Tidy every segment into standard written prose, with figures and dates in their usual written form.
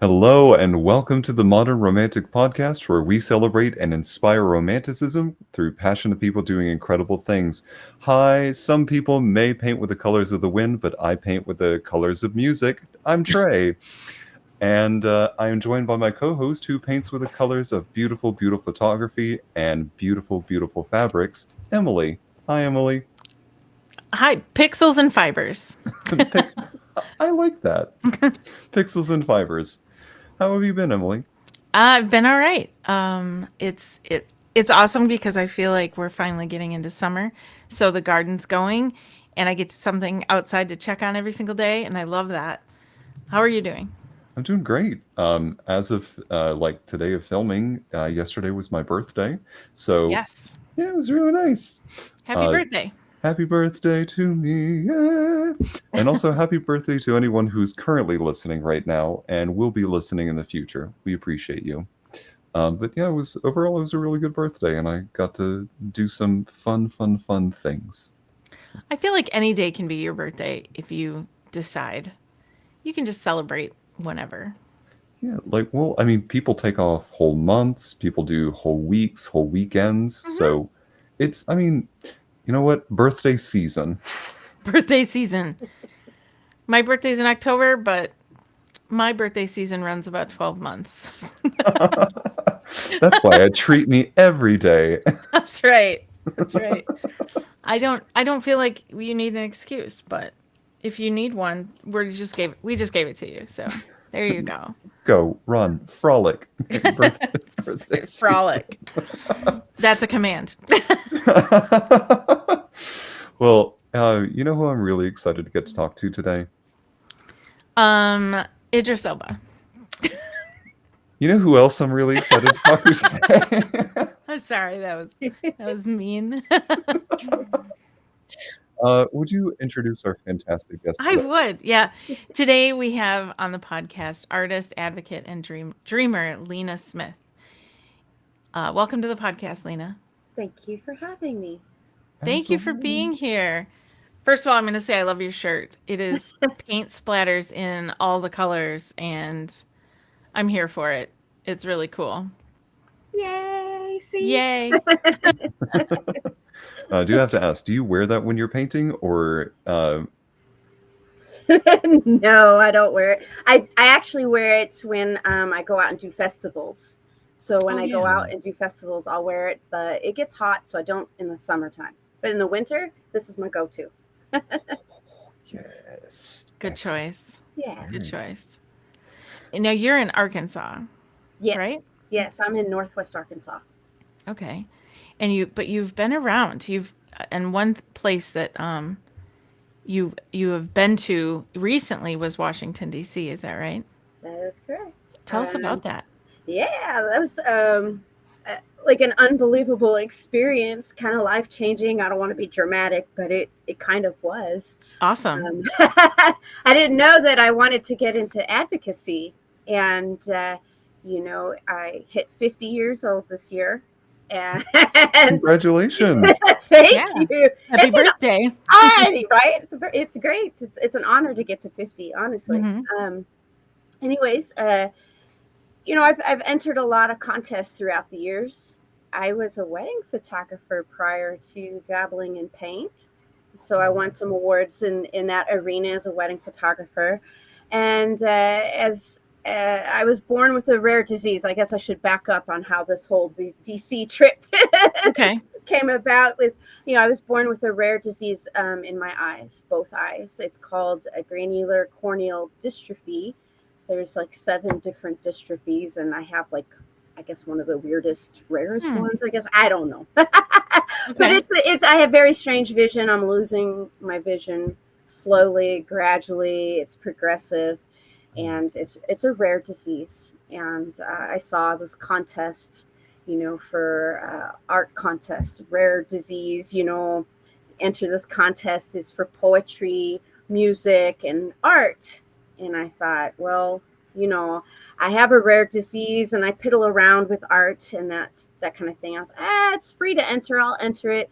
Hello and welcome to the Modern Romantic Podcast, where we celebrate and inspire romanticism through passionate people doing incredible things. Hi, some people may paint with the colors of the wind, but I paint with the colors of music. I'm Trey, and I am joined by my co-host who paints with the colors of beautiful, beautiful photography and beautiful, beautiful fabrics, Emily. Hi, Emily. Hi, pixels and fibers. Pic- I like that. Pixels and fibers. How have you been, Emily? I've been all right. It's awesome because I feel like we're finally getting into summer, so the garden's going, and I get something outside to check on every single day, and I love that. How are you doing? I'm doing great. As of like today of filming, yesterday was my birthday, so Yes. yeah, it was really nice. Happy Uh, birthday. Happy birthday to me, yeah. And also happy birthday to anyone who's currently listening right now and will be listening in the future. We appreciate you. But yeah, it was a really good birthday, and I got to do some fun things. I feel like any day can be your birthday if you decide. You can just celebrate whenever. Yeah, like, well, I mean, people take off whole months, people do whole weeks, whole weekends. Hmm. So I mean, you know what? Birthday season. Birthday season. My birthday's in October, but my birthday season runs about 12 months. That's why I treat me every day. That's right. That's right. I don't feel like you need an excuse, but if you need one, we just gave it to you. So there you go. Go, run, frolic. Birthday season. Frolic. That's a command. Well, you know who I'm really excited to get to talk to today? um Idris Elba. You know who else I'm really excited to talk to today? I'm sorry, that was mean. Would you introduce our fantastic guest I today? would. Yeah. Today we have on the podcast artist, advocate, and dreamer Lena Smith. Welcome to the podcast, Lena. Thank you for having me. Thank you for Absolutely. being here. First of all, I'm going to say I love your shirt. It is paint splatters in all the colors, and I'm here for it. It's really cool. Yay, see? Yay. Do you have to ask, do you wear that when you're painting or No, I don't wear it. I actually wear it when I go out and do festivals. So when Oh, I go yeah. out and do festivals, I'll wear it, but it gets hot, so I don't in the summertime. But in the winter, this is my go-to. yes. Good Excellent. choice. Yeah. Good Very- choice. And now you're in Arkansas, Yes. right? Yes, I'm in Northwest Arkansas. Okay. But you've been around. And one place that you have been to recently was Washington D.C. Is that right? That is correct. Tell us about that. Yeah, that was like an unbelievable experience, kind of life changing. I don't want to be dramatic, but it kind of was. Awesome. I didn't know that I wanted to get into advocacy, and I hit 50 years old this year, and Congratulations. thank Yeah. you. Happy It's an birthday. right. It's great. It's an honor to get to 50. Honestly. Hmm. Anyways, I've entered a lot of contests throughout the years. I was a wedding photographer prior to dabbling in paint. So I won some awards in that arena as a wedding photographer. And as I was born with a rare disease, I guess I should back up on how this whole DC trip Okay. came about. I was born with a rare disease in my eyes, both eyes. It's called a granular corneal dystrophy. There's like 7 different dystrophies, and I have like, I guess one of the weirdest, rarest Hmm. ones. I guess I don't know, but Okay. it's I have very strange vision. I'm losing my vision slowly, gradually. It's progressive, and it's a rare disease. And I saw this contest, for art contest, rare disease. Enter this contest is for poetry, music, and art. And I thought, well, I have a rare disease and I piddle around with art and that kind of thing. I thought, it's free to enter. I'll enter it.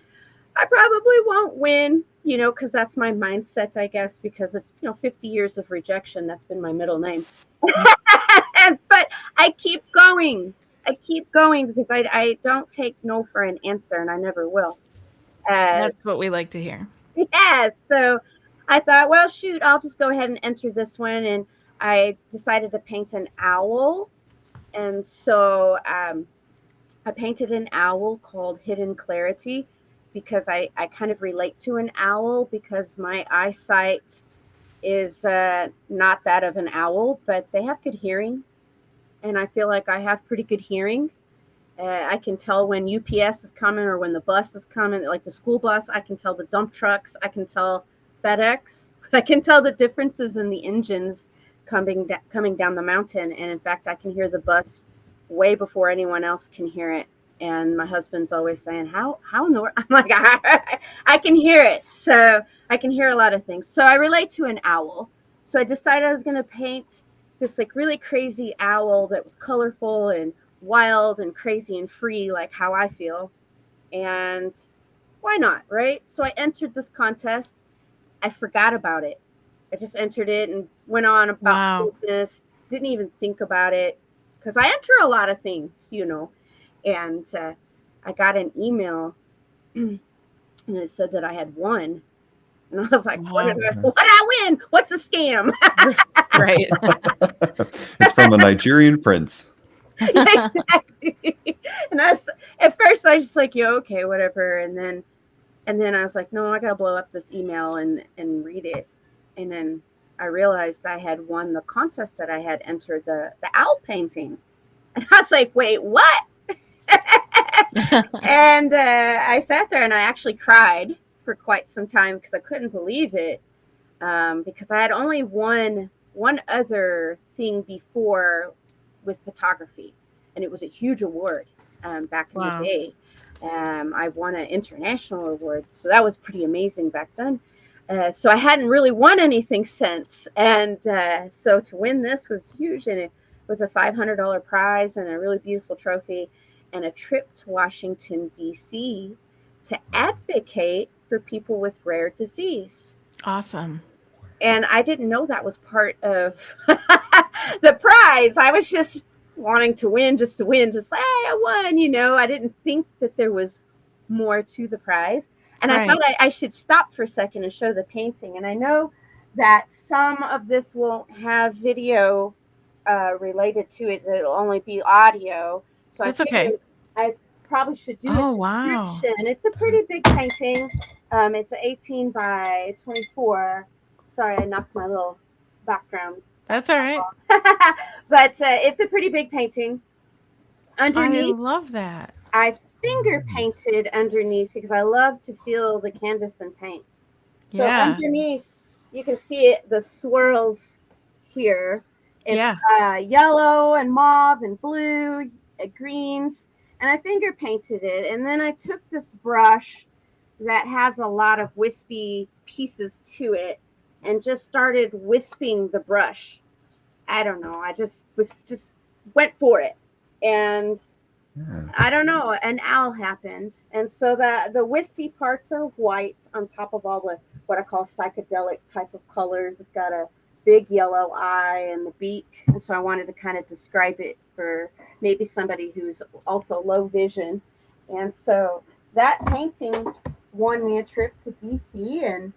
I probably won't win, because that's my mindset, I guess, because it's, 50 years of rejection. That's been my middle name. But I keep going. I keep going because I don't take no for an answer, and I never will. That's what we like to hear. Yeah, so I thought, well, shoot, I'll just go ahead and enter this one. And I decided to paint an owl. And so I painted an owl called Hidden Clarity because I kind of relate to an owl because my eyesight is not that of an owl, but they have good hearing. And I feel like I have pretty good hearing. I can tell when UPS is coming or when the bus is coming, like the school bus. I can tell the dump trucks. I can tell FedEx. I can tell the differences in the engines coming down the mountain. And in fact, I can hear the bus way before anyone else can hear it. And my husband's always saying, "How in the world?" I'm like, I can hear it, so I can hear a lot of things. So I relate to an owl. So I decided I was going to paint this like really crazy owl that was colorful and wild and crazy and free, like how I feel. And why not, right? So I entered this contest. I forgot about it. I just entered it and went on about Wow. business. Didn't even think about it because I enter a lot of things, you know. And I got an email and it said that I had won. And I was like, Wow. what did I win? What's the scam? Right. It's from a Nigerian prince. Exactly. And at first I was just like, yeah, okay, whatever. And then I was like, no, I gotta blow up this email and read it. And then I realized I had won the contest that I had entered, the owl painting. And I was like, wait, what? And I sat there and I actually cried for quite some time because I couldn't believe it. Because I had only won one other thing before with photography, and it was a huge award back in the day. I won an international award, so that was pretty amazing back then. So I hadn't really won anything since, and so to win this was huge, and it was a $500 prize and a really beautiful trophy, and a trip to Washington D.C. to advocate for people with rare disease. Awesome. And I didn't know that was part of the prize. I was just wanting to win, just to win, just like, hey, I won, you know. I didn't think that there was more to the prize. And I thought I should stop for a second and show the painting. And I know that some of this won't have video related to it. It'll only be audio. So That's okay. I probably should do Oh, a wow. description. It's a pretty big painting. It's an 18 by 24. Sorry, I knocked my little background. That's all right. But it's a pretty big painting. I Underneath, love that. I finger painted underneath because I love to feel the canvas and paint. So Yeah. underneath, you can see it, the swirls here. It's Yeah. yellow and mauve and blue, greens, and I finger painted it. And then I took this brush that has a lot of wispy pieces to it and just started wisping the brush. I don't know. I just went for it. And I don't know, an owl happened. And so the wispy parts are white on top of all the what I call psychedelic type of colors. It's got a big yellow eye and the beak. And so I wanted to kind of describe it for maybe somebody who's also low vision. And so that painting won me a trip to DC, and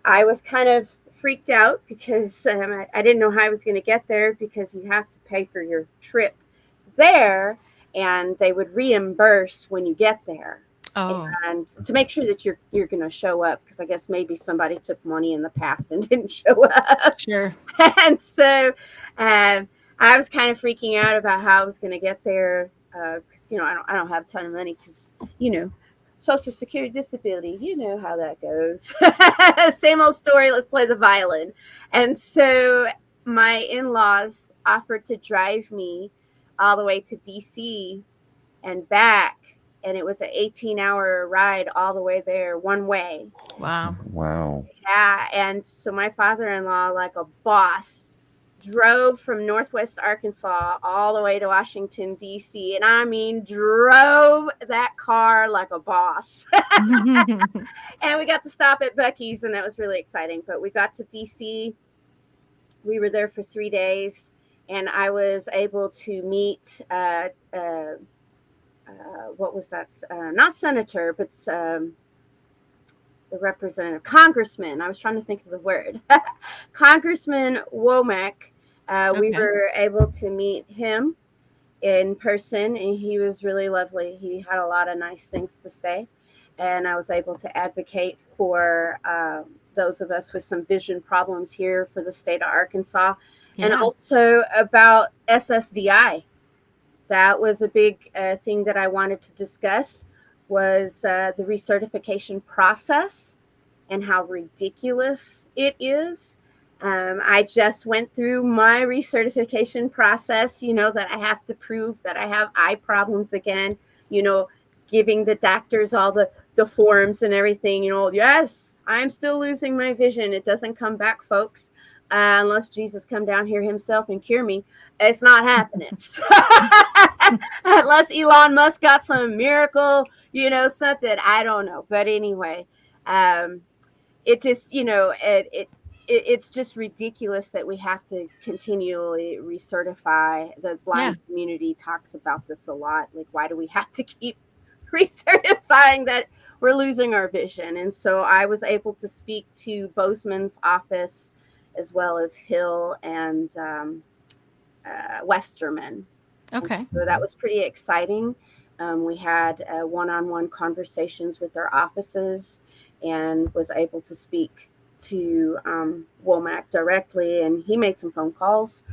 I was kind of freaked out because I didn't know how I was going to get there because you have to pay for your trip there, and they would reimburse when you get there. Oh. And to make sure that you're going to show up, because I guess maybe somebody took money in the past and didn't show up. Sure. And so I was kind of freaking out about how I was going to get there because I don't have a ton of money because Social Security disability, you know how that goes. Same old story. Let's play the violin. And so my in-laws offered to drive me all the way to DC and back. And it was an 18-hour ride all the way there, one way. Wow. Wow. Yeah. And so my father-in-law, like a boss, drove from Northwest Arkansas all the way to Washington, D.C. And I mean, drove that car like a boss. And we got to stop at Buc-ee's, and that was really exciting. But we got to D.C. We were there for 3 days. and I was able to meet what was that? Not senator, but the representative, congressman. I was trying to think of the word. Congressman Womack. We Okay. were able to meet him in person, and he was really lovely. He had a lot of nice things to say, and I was able to advocate for those of us with some vision problems here for the state of Arkansas, and Yeah. also about SSDI. That was a big thing that I wanted to discuss, was the recertification process and how ridiculous it is. I just went through my recertification process, that I have to prove that I have eye problems again, you know, giving the doctors all the forms and everything, yes, I'm still losing my vision. It doesn't come back, folks, unless Jesus come down here himself and cure me. It's not happening. Unless Elon Musk got some miracle, something. I don't know. But anyway, um, it just, it's just ridiculous that we have to continually recertify. The Yeah. blind community talks about this a lot. Like, why do we have to keep recertifying that we're losing our vision? And so I was able to speak to Bozeman's office as well as Hill and Westerman. And Okay. so that was pretty exciting. We had one-on-one conversations with their offices, and was able to speak to Womack directly, and he made some phone calls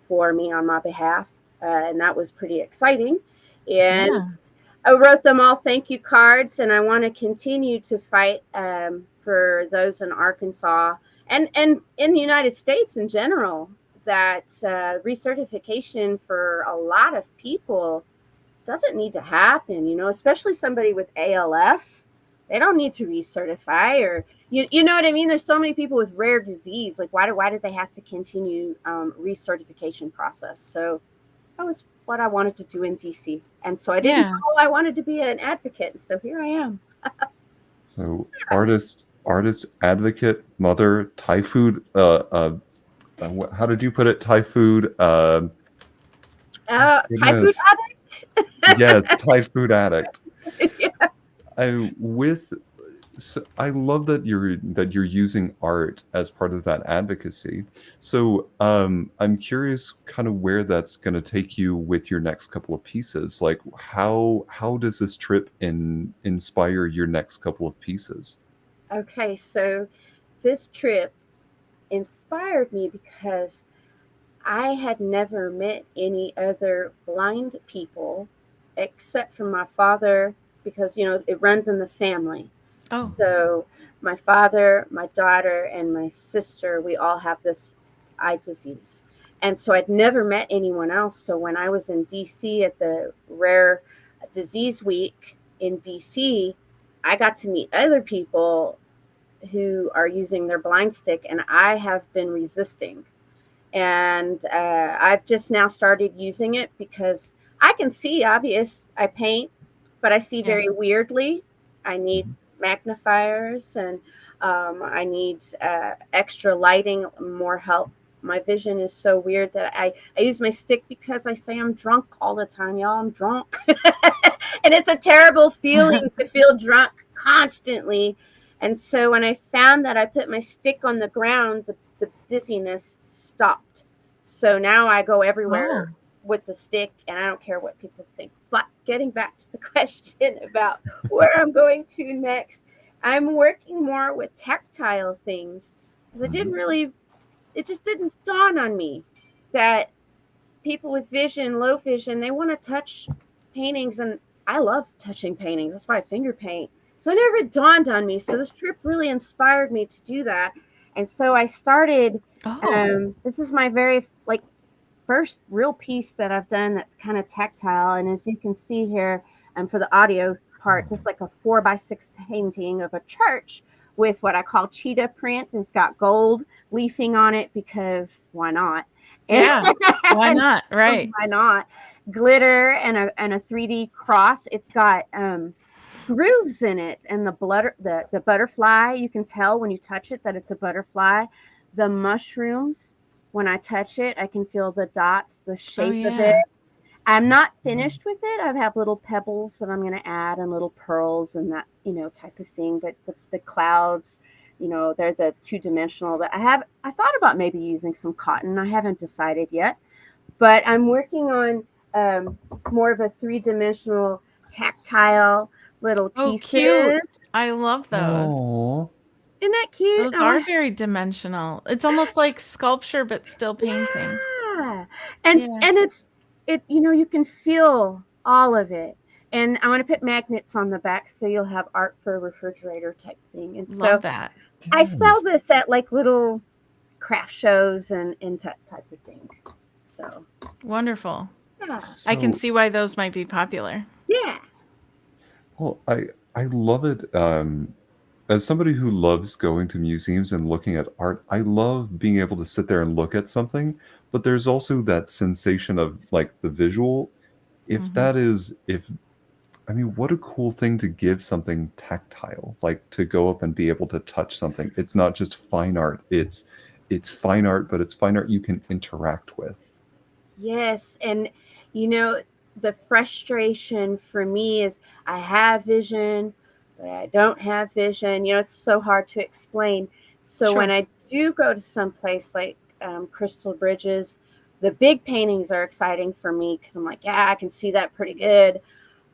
for me on my behalf, and that was pretty exciting. And Yeah. I wrote them all thank you cards, and I want to continue to fight for those in Arkansas and in the United States in general, that recertification for a lot of people doesn't need to happen, especially somebody with ALS. They don't need to recertify, or you know what I mean? There's so many people with rare disease. Like, why did they have to continue recertification process? So that was what I wanted to do in DC. And so I didn't Yeah. know I wanted to be an advocate. So here I am. So artist, advocate, mother, Thai food. How did you put it? Thai food. Thai food Goodness. Yes, addict. Thai food addict. Yeah. I with so I love that you're using art as part of that advocacy. So I'm curious kind of where that's going to take you with your next couple of pieces. Like how does this trip inspire your next couple of pieces? Okay, so this trip inspired me because I had never met any other blind people except for my father, because it runs in the family. Oh. So my father, my daughter, and my sister, we all have this eye disease. And so I'd never met anyone else. So when I was in DC at the Rare Disease Week in DC, I got to meet other people who are using their blind stick, and I have been resisting. And I've just now started using it because I can see obvious. I paint, but I see Yeah. very weirdly. I need Mhm. magnifiers, and I need extra lighting, more help. My vision is so weird that I use my stick because I say I'm drunk all the time, y'all. I'm drunk. And it's a terrible feeling to feel drunk constantly. And so when I found that I put my stick on the ground, the dizziness stopped. So now I go everywhere Oh. with the stick, and I don't care what people think. But getting back to the question about where I'm going to next, I'm working more with tactile things, because Mhm. it just didn't dawn on me that people with vision, low vision, they want to touch paintings, and I love touching paintings. That's why I finger paint. So it never dawned on me. So this trip really inspired me to do that. And so I started. Oh. This is my very first real piece that I've done that's kind of tactile. And as you can see here, for the audio part, just like a 4x6 painting of a church with what I call cheetah print. It's got gold leafing on it because why not? And, Yeah. Why and not? Right. why not? Glitter and a 3D cross. It's got grooves in it, and the butterfly. You can tell when you touch it that it's a butterfly. The mushrooms when I touch it, I can feel the dots, the Oh shape of it. yeah. I'm not finished with it. I have little pebbles that I'm going to add and little pearls and that, type of thing. But the clouds, they're the two-dimensional that I thought about maybe using some cotton. I haven't decided yet, but I'm working on more of a three-dimensional tactile little Oh, pieces. cute. I love those. Oh, Isn't that cute? Those are very dimensional. It's almost like sculpture, but still painting. Yeah. And Yeah. and you can feel all of it. And I want to put magnets on the back so you'll have art for a refrigerator type thing. And so Love that. I sell yes. this at like little craft shows and that type of thing. So Wonderful. yeah. I can So, see why those might be popular. Yeah. well, I love it. As somebody who loves going to museums and looking at art, I love being able to sit there and look at something, but there's also that sensation of like the visual. Hmm. If I mean, what a cool thing to give something tactile, like to go up and be able to touch something. It's not just fine art. It's fine art, but it's fine art you can interact with. Yes. And you know, the frustration for me is I have vision, but I don't have vision. It's so hard to explain. So when Sure. I do go to some place like Crystal Bridges, the big paintings are exciting for me because I'm like, yeah, I can see that pretty good.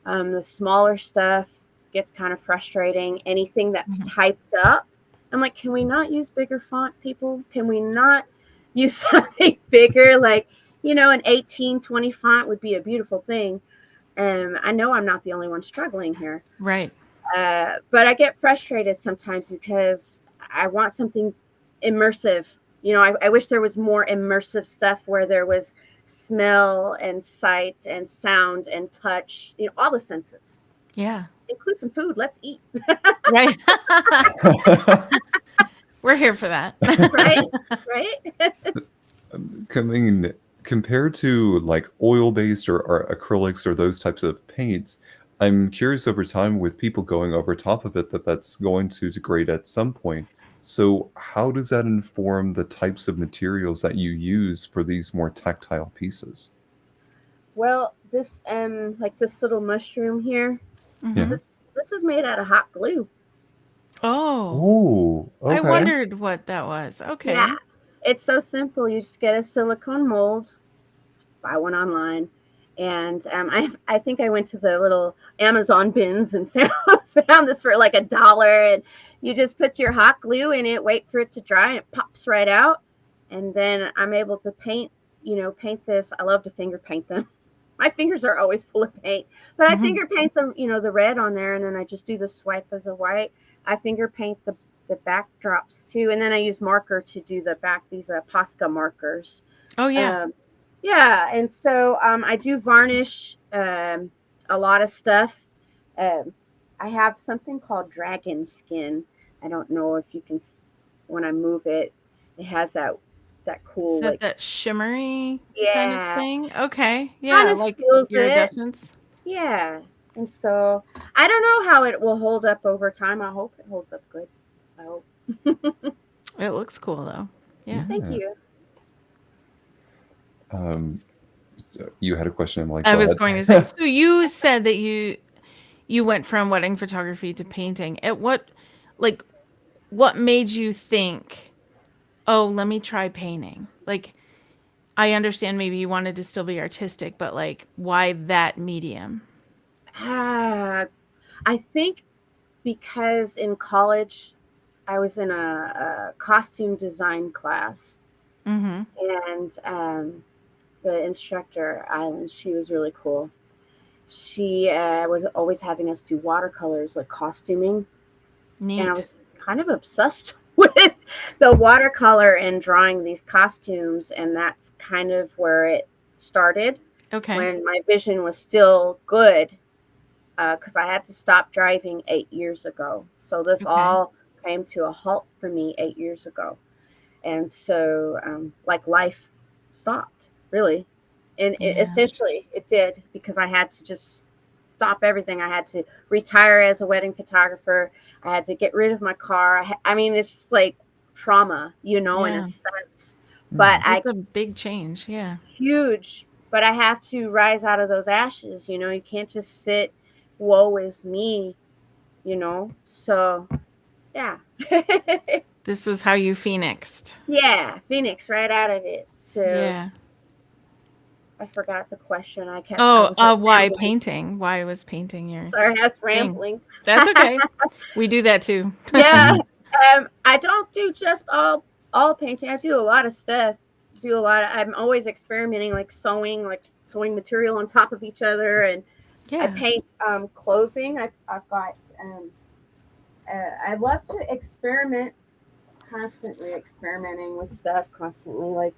The smaller stuff gets kind of frustrating. Anything that's Mhm. typed up, I'm like, can we not use bigger font, people? Can we not use something bigger? Like, an 18-20 font would be a beautiful thing. I know I'm not the only one struggling here. Right. But I get frustrated sometimes because I want something immersive. I wish there was more immersive stuff where there was smell and sight and sound and touch, all the senses. Yeah. Include some food. Let's eat. Right. We're here for that. Right? Right? Coming compared to like oil-based or acrylics or those types of paints, I'm curious over time with people going over top of it that that's going to degrade at some point. So how does that inform the types of materials that you use for these more tactile pieces? Well, this like this little mushroom here, Hmm. Yeah. this is made out of hot glue. Oh, Oh, I okay. wondered what that was. Yeah. Okay. It's so simple. You just get a silicone mold, buy one online. And I think I went to the little Amazon bins and found this for like $1. And you just put your hot glue in it, wait for it to dry, and it pops right out. And then I'm able to paint this. I love to finger paint them. My fingers are always full of paint, but I Hmm. finger paint them, the red on there, and then I just do the swipe of the white. I finger paint the backdrops too, and then I use marker to do the back. These are Posca markers. Oh yeah. Um, yeah, and so I do varnish a lot of stuff. Um, I have something called dragon skin. I don't know if you can, when I move it, it has that Is cool that like that shimmery kind of yeah, thing? Okay. kind Yeah, of like seals it. iridescence. Yeah, and so I don't know how it will hold up over time. I hope it holds up good. I hope. It looks cool though. Yeah. Thank Yeah. you. Um, so you had a question, Emily. I Go was going to say, ahead. so you said that you went from wedding photography to painting. At like what made you think, "Oh, let me try painting?" Like I understand maybe you wanted to still be artistic, but like why that medium? Ah, I think because in college I was in a costume design class, Mhm. and the instructor, Island, she was really cool. She was always having us do watercolors, like costuming, and I Neat. was kind of obsessed with the watercolor and drawing these costumes, and that's kind of where it started Okay. when my vision was still good because I had to stop driving 8 years ago. So this Okay. all came to a halt for me 8 years ago. And so, like, life stopped, really. And Yeah. essentially, it did because I had to just stop everything. I had to retire as a wedding photographer. I had to get rid of my car. I mean, it's just like trauma, in a Yeah. sense. but I It's a big change. Yeah. huge. But I have to rise out of those ashes. You know, you can't just sit, woe is me. You know, so yeah. This was how you phoenixed. Yeah, Phoenix right out of it. So Yeah. I forgot the question. I Oh, was like why rambling. painting? Why was painting your Sorry, I was thing? rambling. That's okay. We do that too. Yeah. Mhm. I don't do just all painting. I do a lot of stuff. Do a lot of, I'm always experimenting, like sewing material on top of each other, and I Yeah. paint clothing. I've got I love to experiment, constantly experimenting with stuff, constantly like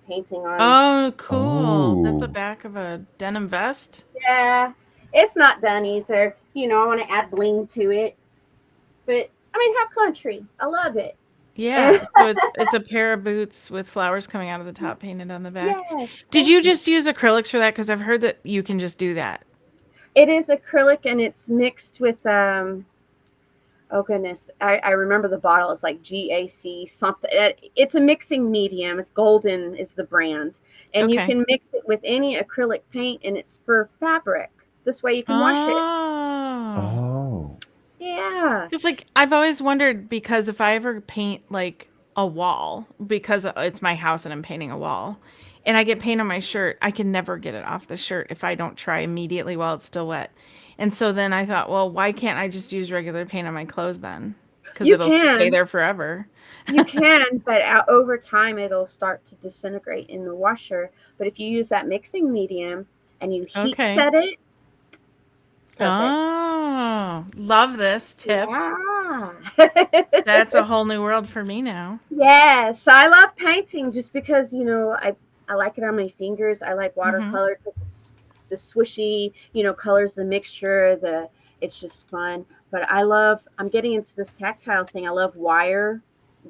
painting on. Oh, cool. That's a Oh. back of a denim vest. Yeah, it's not done either. You know, I want to add bling to it, but I mean, how country. I love it. Yeah. So it's a pair of boots with flowers coming out of the top painted on the back. Yes, Did thank you you. just use acrylics for that? Because I've heard that you can just do that. It is acrylic and it's mixed with oh goodness, I remember the bottle. It's like GAC something. It's a mixing medium. It's Golden is the brand, and you Okay. can mix it with any acrylic paint, and it's for fabric. This way you can wash it. Oh. Oh. Yeah, Just like I've always wondered because if I ever paint like a wall because it's my house and I'm painting a wall and I get paint on my shirt, I can never get it off the shirt if I don't try immediately while it's still wet. And so then I thought, well, why can't I just use regular paint on my clothes then? Because you it'll stay can. there forever. You can, but over time it'll start to disintegrate in the washer. But if you use that mixing medium and you heat Okay. set it, it's perfect. Oh, love this tip. Yeah. That's a whole new world for me now. Yeah, so I love painting just because I like it on my fingers. I like Hmm. watercolor because the swishy colors, the mixture, the it's just fun. But I'm getting into this tactile thing. I love wire,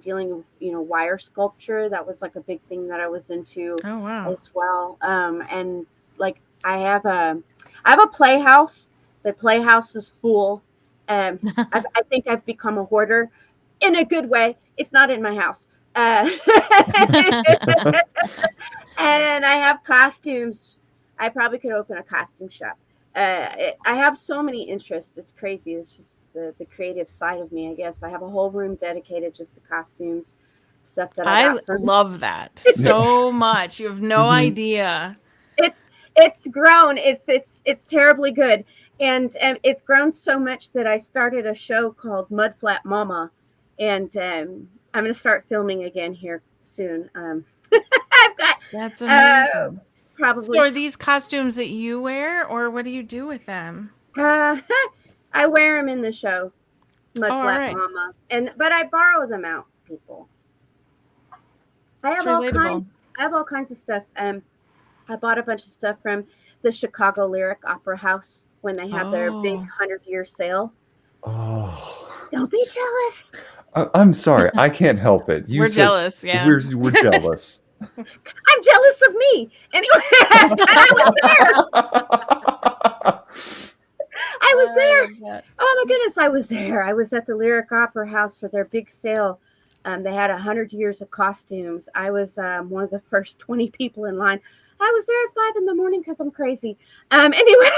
dealing with wire sculpture. That was like a big thing that I was into Oh, wow. as well. And like I have a playhouse. The playhouse is full. I think I've become a hoarder in a good way. It's not in my house. Uh, and I have costumes. I probably could open a costume shop. I have so many interests. It's crazy. It's just the creative side of me, I guess. I have a whole room dedicated just to costumes, stuff that I I got from. love that Yeah. so much. You have no Hmm. idea. It's it's grown. It's terribly good, and it's grown so much that I started a show called Mudflat Mama, and I'm going to start filming again here soon. I've got That's uh, amazing. So probably are these costumes that you wear or what do you do with them? uh, I wear them in the show Oh, all Mudflat right. Mama, and but I borrow them out to people. I It's have all relatable. kinds. I have all kinds of stuff. I bought a bunch of stuff from the Chicago Lyric Opera House when they had their big Oh. 100-year sale. Oh. Don't be jealous. I'm sorry. I can't help it. You We're said jealous, yeah. we're jealous. I'm jealous of me. Anyway, and I was there. I was I there. love that. Oh my goodness, I was there. I was at the Lyric Opera House for their big sale. They had 100 years of costumes. I was one of the first 20 people in line. I was there at 5 in the morning because I'm crazy. Anyway,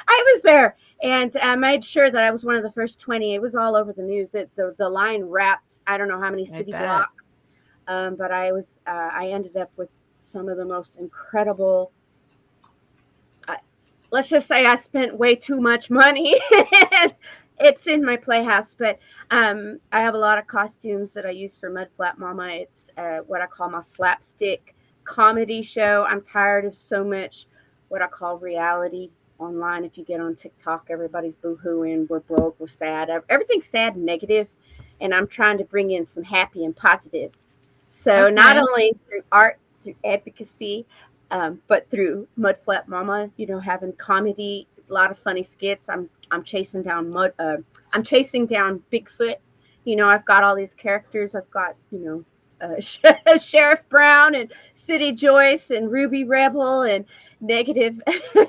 I was there and I made sure that I was one of the first 20. It was all over the news. The line wrapped, I don't know how many I city bet. blocks. But I ended up with some of the most incredible. Uh, let's just say I spent way too much money. It's in my playhouse, but I have a lot of costumes that I use for Mud Flat Mama. It's what I call my slapstick comedy show. I'm tired of so much what I call reality online. If you get on TikTok, everybody's boohooing. We're broke. We're sad. Everything's sad and negative, and I'm trying to bring in some happy and positive. So not Okay. only through art, through advocacy, but through Mud Flat Mama, having comedy, a lot of funny skits. I'm chasing down I'm chasing down Bigfoot. I've got all these characters. I've got Sheriff Brown and City Joyce and Ruby Rebel and negative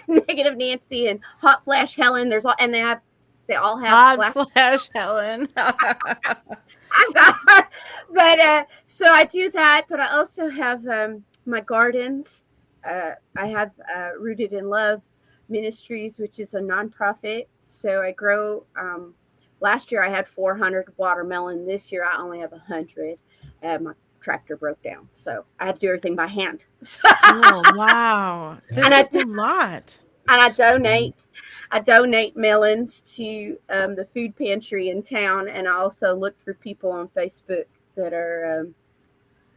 negative Nancy and Hot Flash Helen. There's all, and they have They all have Hot black. flash, Helen. I've got, but so I do that. But I also have my gardens. I have Rooted in Love Ministries, which is a nonprofit. So I grow. Last year I had 400 watermelon. This year I only have 100. My tractor broke down, so I had to do everything by hand. Still, wow. and This I is a lot. and I donate melons to the food pantry in town, and I also look for people on Facebook that are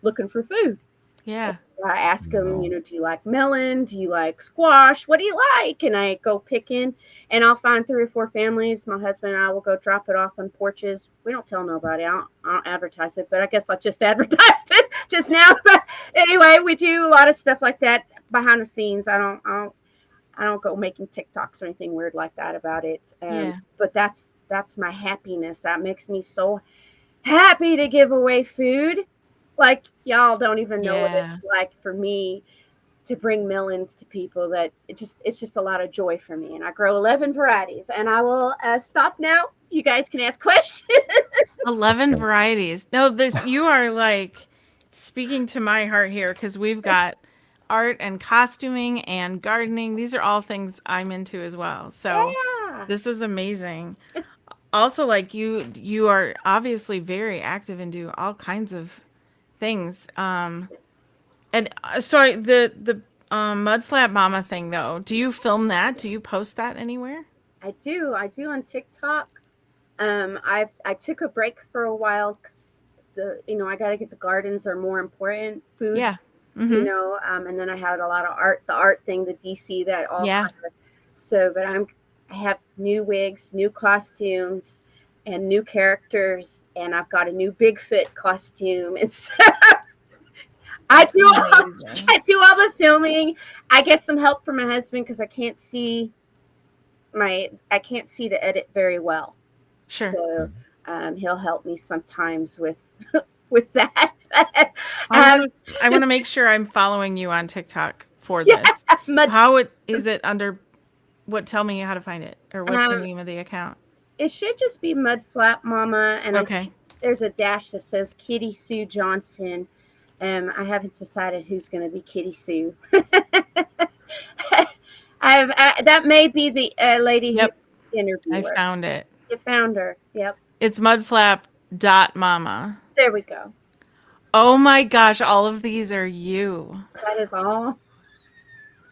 looking for food. Yeah. I ask them, Wow. do you like melon? Do you like squash? What do you like? And I go picking, and I'll find 3 or 4 families. My husband and I will go drop it off on porches. We don't tell nobody. I don't advertise it, but I guess I just advertised it just now. But anyway, we do a lot of stuff like that behind the scenes. I don't go making TikToks or anything weird like that about it. Yeah. But that's my happiness. That makes me so happy to give away food. Like y'all don't even know what Yeah. it's like for me to bring melons to people. That it's just a lot of joy for me. And I grow 11 varieties. And I will stop now. You guys can ask questions. 11 varieties. No, this you are like speaking to my heart here because we've got art and costuming and gardening. These are all things I'm into as well. So Yeah. this is amazing. Also, like you are obviously very active and do all kinds of things. And sorry, the Mud Flat Mama thing though. Do you film that? Do you post that anywhere? I do. I do on TikTok. I took a break for a while because I got to get the gardens are more important. Food, Yeah. Mhm. and then I had a lot of art, the art thing, the DC, that all Yeah. kind of. So, but I have new wigs, new costumes, and new characters, and I've got a new Bigfoot costume, and so I That's do all, amazing. I do all the filming. I get some help from my husband because I can't see to edit very well. Sure. So he'll help me sometimes with with that. um, I want to make sure I'm following you on TikTok for yeah, this. but Is it under what tell me how to find it or what's the um, name of the account? it should just be Mud Flat Mama, and I Okay. think there's a dash that says Kitty Sue Johnson. I haven't decided who's going to be Kitty Sue. That may be the lady who Yep, I interviewed her. found it. You found her. Yep. It's mudflap.mama. There we go. Oh my gosh, all of these are you. That is all.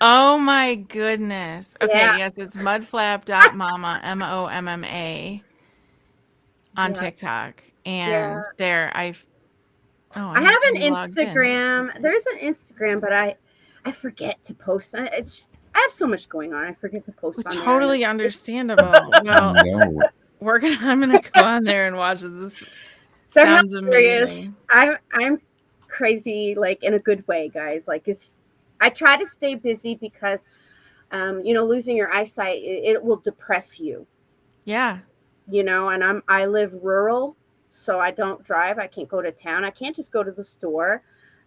Oh my goodness. Okay, Yeah. yes, it's mudflap.mama, MOMMA on Yeah. TikTok. Yeah. And there I I'm have an logged in. Instagram. There's an Instagram, but I forget to post on it. It's just, I have so much going on. I forget to post on there. Totally understandable. Well, No. I'm gonna go on there and watch this. This They're sounds hilarious. amazing. I'm crazy, like in a good way, guys. Like I try to stay busy because losing your eyesight, it will depress you. Yeah. And I live rural, so I don't drive. I can't go to town. I can't just go to the store.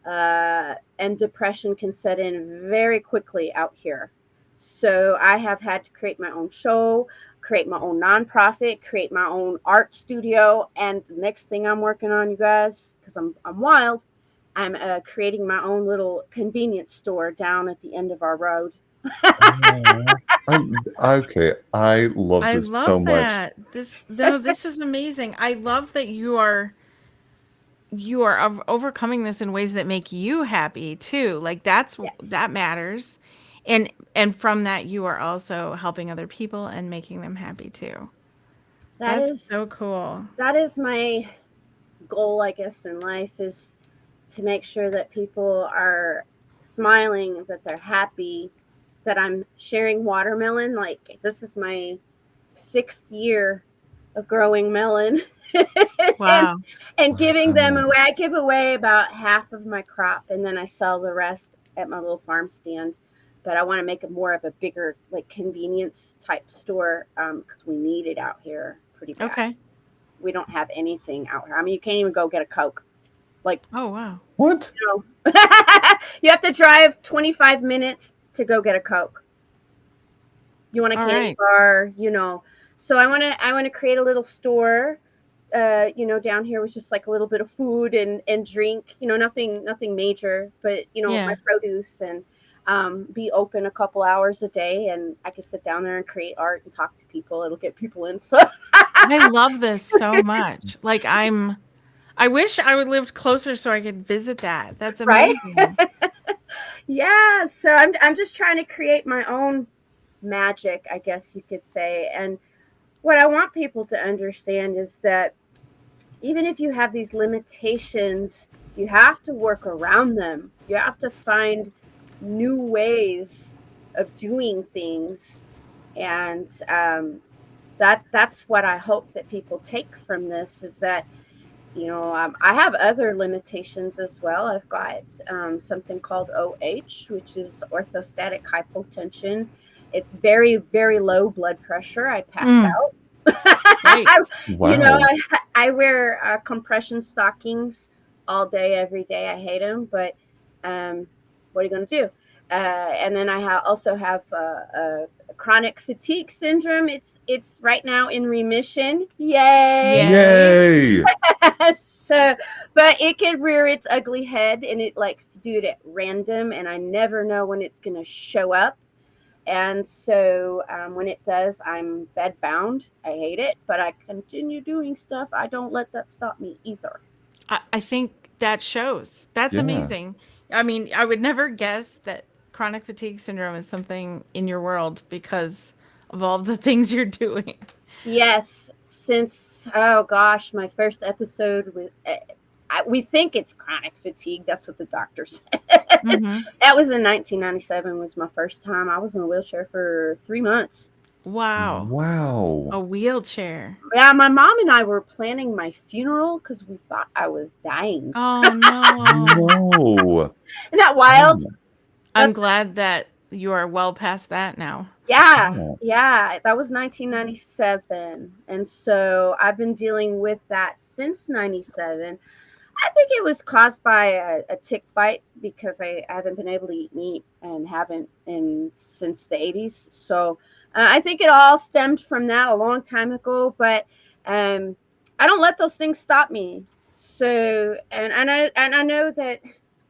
And depression can set in very quickly out here. So I have had to create my own show, create my own nonprofit, create my own art studio, and the next thing I'm working on, you guys, because I'm wild, I'm creating my own little convenience store down at the end of our road. Aw. Okay, I love I this love so much. that. This is amazing. I love that you are overcoming this in ways that make you happy too. Like Yes, that matters. And from that you are also helping other people and making them happy too. that That's is so cool. that is my goal, I guess, in life, is to make sure that people are smiling, that they're happy, that I'm sharing watermelon. Like, this is my 6th year of growing melon. and Wow. and giving them Wow. away. I give away about half of my crop, and then I sell the rest at my little farm stand. But I want to make it more of a bigger, like, convenience type store, because we need it out here pretty bad. Okay. We don't have anything out here. I mean, you can't even go get a Coke. Like, Oh wow. What? you have to drive 25 minutes to go get a Coke. You want a All candy right. bar, So I want to create a little store, down here with just like a little bit of food and drink, nothing major, but my Yeah. produce, and be open a couple hours a day, and I can sit down there and create art and talk to people. It'll get people in. So I love this so much. Like I wish I would lived closer so I could visit that. That's right, amazing. yeah. So I'm just trying to create my own magic, I guess you could say. And what I want people to understand is that even if you have these limitations, you have to work around them. You have to find new ways of doing things, and that's what I hope that people take from this, is that I have other limitations as well. I've got something called OH, which is orthostatic hypotension. It's very, very low blood pressure. I pass Mm, out. right. Wow. I wear compression stockings all day, every day. I hate them, but what are you going to do? And then I also have chronic fatigue syndrome. It's right now in remission. Yay! Yay. Yay. So, but it can rear its ugly head, and it likes to do it at random, and I never know when it's going to show up. And so when it does, I'm bedbound. I hate it, but I continue doing stuff. I don't let that stop me either. I think that shows. That's Yeah. amazing. I mean, I would never guess that chronic fatigue syndrome is something in your world because of all the things you're doing. Yes, since, oh gosh, my first episode with, we think it's chronic fatigue. That's what the doctor said. Hmm. That was in 1997. Was my first time. I was in a wheelchair for 3 months. Wow. Wow. A wheelchair. Yeah, my mom and I were planning my funeral because we thought I was dying. Oh no. No. Isn't that wild? Yeah. I'm glad that you are well past that now. Yeah, Yeah. yeah, that was 1997. And so I've been dealing with that since 97. I think it was caused by a tick bite because I haven't been able to eat meat and haven't since the 80s. So I think it all stemmed from that a long time ago. But um, I don't let those things stop me. So and I know that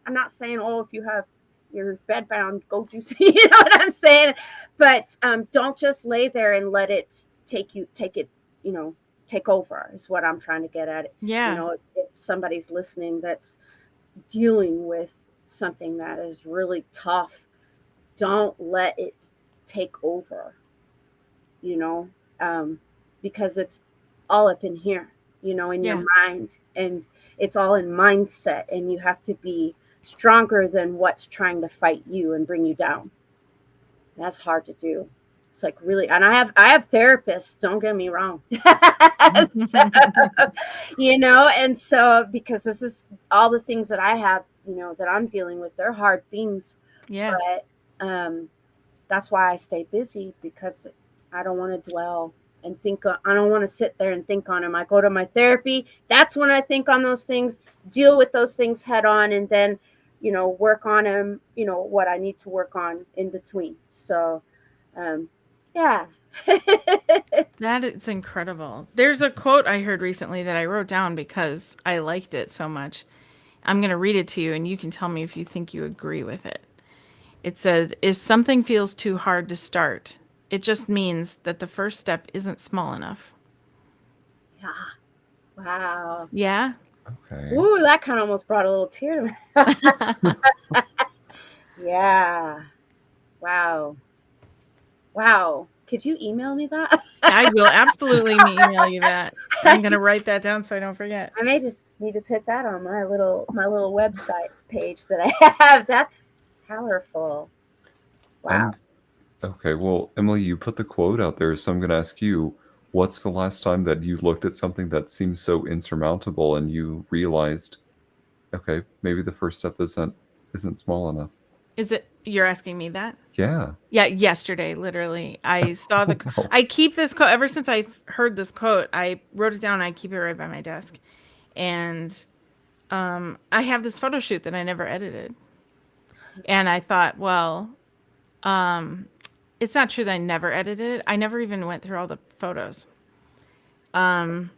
I'm not saying, oh, if you have your bed bound, go do you know what I'm saying? But don't just lay there and let it take it, you know, take over, is what I'm trying to get at. Yeah. If somebody's listening that's dealing with something that is really tough, don't let it take over, you know, um, because it's all up in here, in your Yeah. mind, and it's all in mindset, and you have to be stronger than what's trying to fight you and bring you down. That's hard to do. It's like really, and I have therapists. Don't get me wrong. So, and so because this is all the things that I have, that I'm dealing with. They're hard things, Yeah. but that's why I stay busy, because I don't want to dwell and think. I don't want to sit there and think on them. I go to my therapy. That's when I think on those things, deal with those things head on, and then work on them. What I need to work on in between. So, yeah. That is incredible. There's a quote I heard recently that I wrote down because I liked it so much. I'm going to read it to you and you can tell me if you think you agree with it. It says, if something feels too hard to start, it just means that the first step isn't small enough. Yeah. Wow. Yeah? Okay. Ooh, that kind of almost brought a little tear to me. Yeah. Wow. Wow. Could you email me that? I will absolutely email you that. I'm going to write that down so I don't forget. I may just need to put that on my little website page that I have. That's powerful. Wow. I'm okay. Well, Emily, you put the quote out there, so I'm going to ask you, what's the last time that you looked at something that seems so insurmountable and you realized, okay, maybe the first step isn't small enough? Is it, you're asking me that? Yeah. Yeah, yesterday, literally. I saw Wow. I keep this quote ever since I heard this quote. I wrote it down. I keep it right by my desk. And I have this photo shoot that I never edited. And I thought, well, it's not true that I never edited it. I never even went through all the photos. And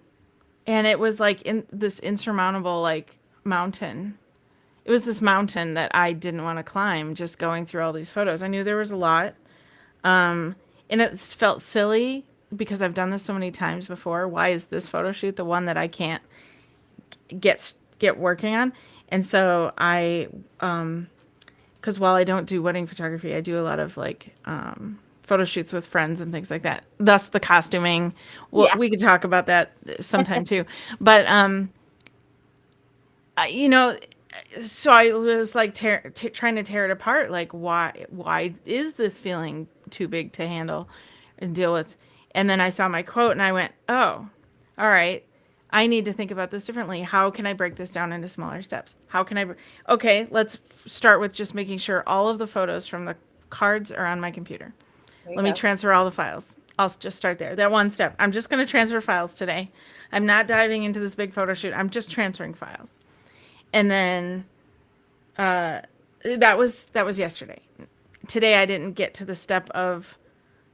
it was like in this insurmountable like mountain. It was this mountain that I didn't want to climb just going through all these photos. I knew there was a lot. And it felt silly because I've done this so many times before. Why is this photo shoot the one that I can't get working on? And so because while I don't do wedding photography, I do a lot of like photo shoots with friends and things like that. Thus the costuming. Well, Yeah. we could talk about that sometime too. But you know, so I was like trying to tear it apart. Like, why is this feeling too big to handle and deal with? And then I saw my quote and I went, oh, all right. I need to think about this differently. How can I break this down into smaller steps? How can I? Okay, let's start with just making sure all of the photos from the cards are on my computer. Let me transfer all the files. I'll just start there. That one step. I'm just going to transfer files today. I'm not diving into this big photo shoot. I'm just transferring files. And then that was yesterday. Today I didn't get to the step of,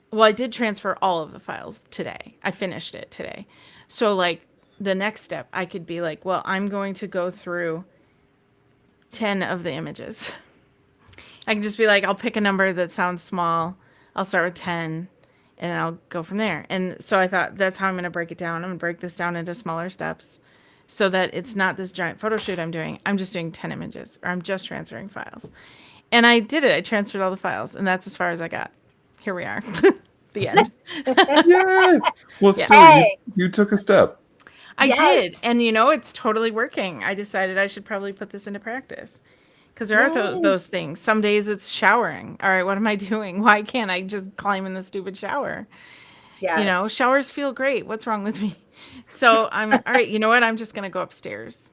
well, I did transfer all of the files today. I finished it today. So like the next step, I could be like, well, I'm going to go through 10 of the images. I can just be like, I'll pick a number that sounds small. I'll start with 10 and I'll go from there. And so I thought that's how I'm going to break it down. I'm going to break this down into smaller steps so that it's not this giant photo shoot I'm doing. I'm just doing 10 images or I'm just transferring files. And I did it. I transferred all the files and that's as far as I got. Here we are. The end. Yay! Well, Yeah. still, Hey. you took a step. I Yes. did. And you know, it's totally working. I decided I should probably put this into practice. Because there are those Yes. things. Some days it's showering. All right, what am I doing? Why can't I just climb in the stupid shower? You know, Yes. showers feel great. What's wrong with me? So I'm all right. You know what? I'm just gonna go upstairs.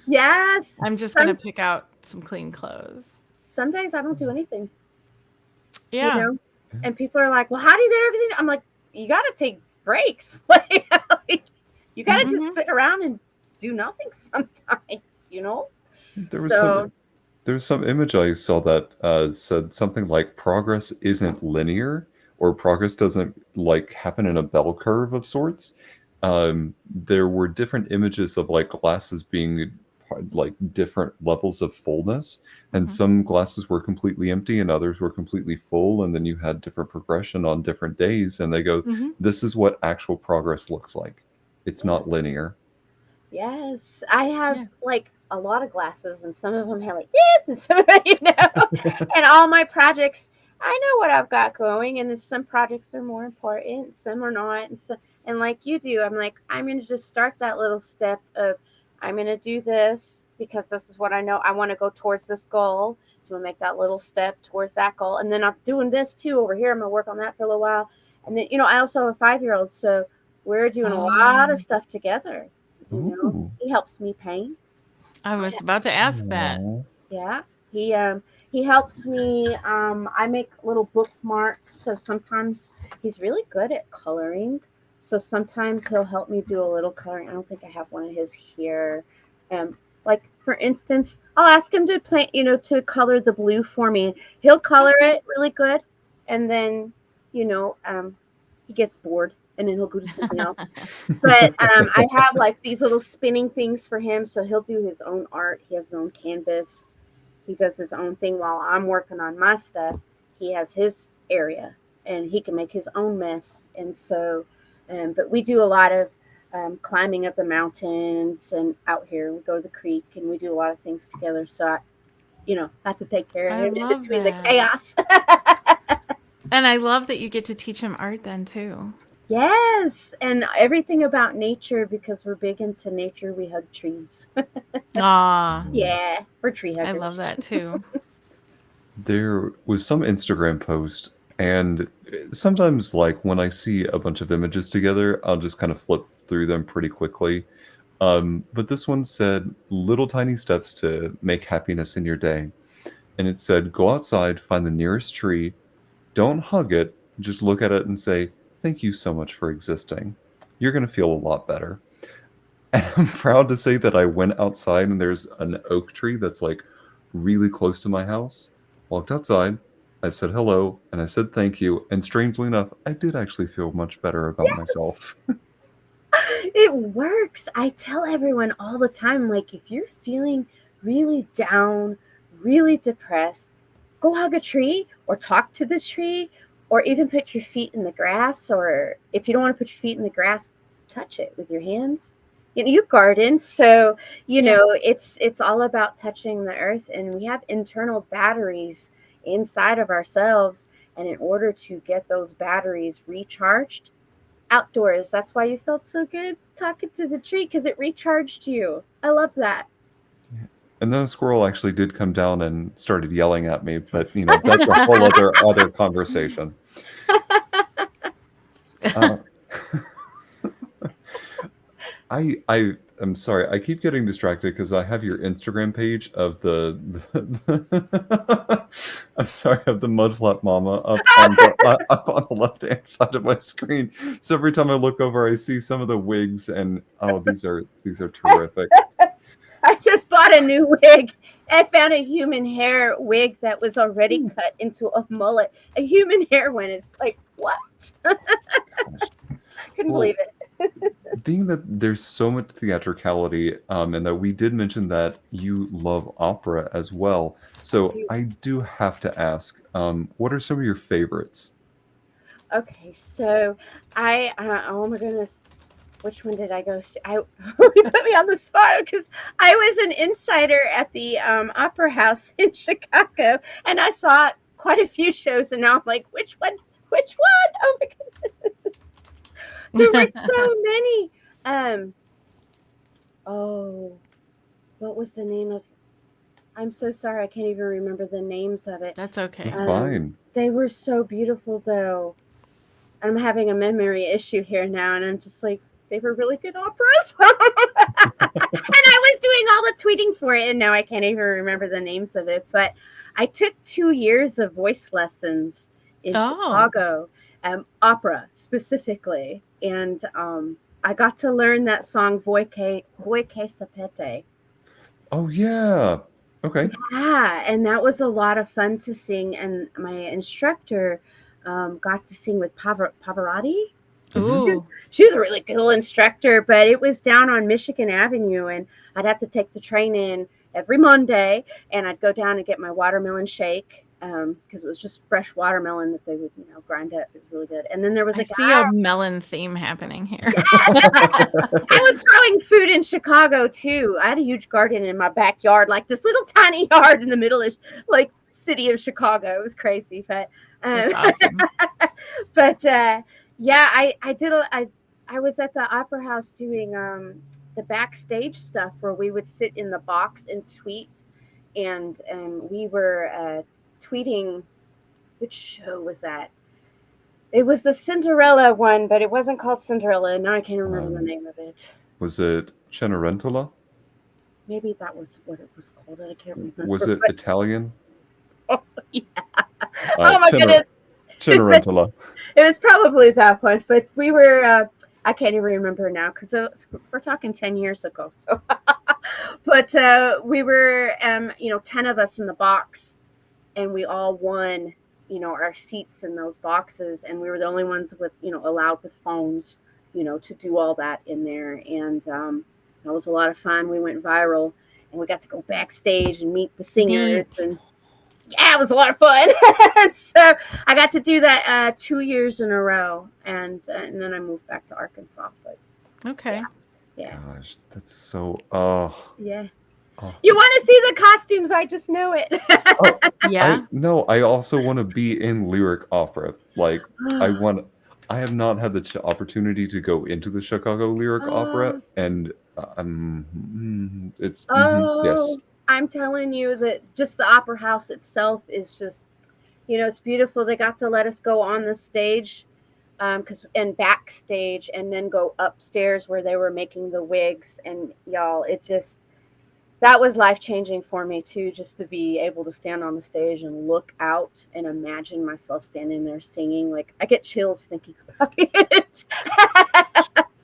Yes. I'm just gonna pick out some clean clothes. Some days I don't do anything. Yeah. You know, and people are like, "Well, how do you get everything?" I'm like, "You got to take breaks. Like, you got to just sit around and do nothing sometimes." You know. There was some image I saw that said something like progress isn't linear, or progress doesn't like happen in a bell curve of sorts. There were different images of like glasses being like different levels of fullness, and some glasses were completely empty and others were completely full, and then you had different progression on different days, and they go, this is what actual progress looks like. It's not linear. Yes, I have like a lot of glasses, and some of them have like this, and some of them, you know, and all my projects. I know what I've got going, and then some projects are more important, some are not, and so and like you do, I'm like I'm gonna just start that little step of I'm gonna do this because this is what I know I want to go towards this goal. So I'm gonna make that little step towards that goal, and then I'm doing this too over here. I'm gonna work on that for a little while, and then you know I also have a 5-year-old, so we're doing a lot of stuff together. You know, Ooh. he helps me paint. I was about to ask that. Aw. Yeah, he helps me. I make little bookmarks. So sometimes he's really good at coloring. So sometimes he'll help me do a little coloring. I don't think I have one of his here. Like for instance, I'll ask him to play, you know, to color the blue for me. He'll color it really good, and then, you know, he gets bored, and then he'll go to something else. But I have like these little spinning things for him, so he'll do his own art. He has his own canvas. He does his own thing while I'm working on my stuff. He has his area, and he can make his own mess. And so, but we do a lot of climbing up the mountains, and out here we go to the creek, and we do a lot of things together. So I, you know, have to take care of I him in love between that. the chaos. And I love that you get to teach him art then too. Yes, and everything about nature, because we're big into nature. We hug trees. Aw, Yeah, we're tree huggers. I love that too. There was some Instagram post, and sometimes, like when I see a bunch of images together, I'll just kind of flip through them pretty quickly. But this one said, little tiny steps to make happiness in your day. And it said, go outside, find the nearest tree, don't hug it, just look at it and say, thank you so much for existing. You're going to feel a lot better. And I'm proud to say that I went outside and there's an oak tree that's like really close to my house. Walked outside, I said hello, and I said thank you. And strangely enough, I did actually feel much better about myself. It works. I tell everyone all the time, like, if you're feeling really down, really depressed, go hug a tree or talk to the tree or even put your feet in the grass. Or if you don't want to put your feet in the grass, touch it with your hands. You know, you garden, so you Yeah. know it's all about touching the earth, and we have internal batteries inside of ourselves. And in order to get those batteries recharged, outdoors. That's why you felt so good talking to the tree, because it recharged you. I love that. And then a squirrel actually did come down and started yelling at me, but that's a whole other conversation. Uh, I am sorry. I keep getting distracted because I have your Instagram page of I'm sorry, of the mudflap mama up on the left hand side of my screen. So every time I look over, I see some of the wigs, and oh, these are terrific. I just bought a new wig. I found a human hair wig that was already cut into a mullet. A human hair one. It's like, what? Couldn't believe Well, it. being that there's so much theatricality, and that we did mention that you love opera as well, so I do have to ask, what are some of your favorites? Okay, so oh my goodness, which one did I go see? You put me on the spot because I was an insider at the Opera House in Chicago, and I saw quite a few shows, and now I'm like, which one? Which one? Oh my goodness, there were so many. Um, oh, what was the name of? I'm so sorry, I can't even remember the names of it. That's okay. It's fine. They were so beautiful, though. I'm having a memory issue here now, and I'm just like, they were really good operas. And I was doing all the tweeting for it, and now I can't even remember the names of it. But I took 2 years of voice lessons in Oh, Chicago, opera specifically, and I got to learn that song Voi che sapete. Oh yeah. Okay. Yeah, and that was a lot of fun to sing. And my instructor got to sing with Pavarotti. Hmm. ooh. She was a really cool instructor, but it was down on Michigan Avenue, and I'd have to take the train in every Monday, and I'd go down and get my watermelon shake because it was just fresh watermelon that they would, grind up. It was really good. And then there was I a see guy. a melon theme happening here. I was growing food in Chicago too. I had a huge garden in my backyard, like this little tiny yard in the middle of like city of Chicago. It was crazy, but That's um, awesome. but yeah, I did. I was at the Opera House doing the backstage stuff where we would sit in the box and tweet, and we were tweeting. Which show was that? It was the Cinderella one, but it wasn't called Cinderella, and now I can't remember the Um, name of it. was it Cenerentola? Maybe that was what it was called. I can't Was remember. it Italian? But yeah. Uh, Oh my Cener- goodness. it Cenerentola. was probably that one, but we were. I can't even remember now because we're talking 10 years ago. So, but we were, 10 of us in the box, and we all won, our seats in those boxes, and we were the only ones with, allowed with phones, to do all that in there, and that was a lot of fun. We went viral, and we got to go backstage and meet the singers, Neat. and yeah, it was a lot of fun. So I got to do that 2 years in a row, and then I moved back to Arkansas. But Okay. yeah, Gosh, that's so. Oh, yeah. oh, You want to see the costumes? I just know it. oh. Yeah. I also want to be in lyric opera. Like, I want. I have not had the opportunity to go into the Chicago Lyric Opera, Oh, and it's oh, yes. I'm telling you that just the opera house itself is just, it's beautiful. They got to let us go on the stage, and backstage, and then go upstairs where they were making the wigs, and y'all, it just, that was life changing for me too, just to be able to stand on the stage and look out and imagine myself standing there singing. Like, I get chills thinking about it.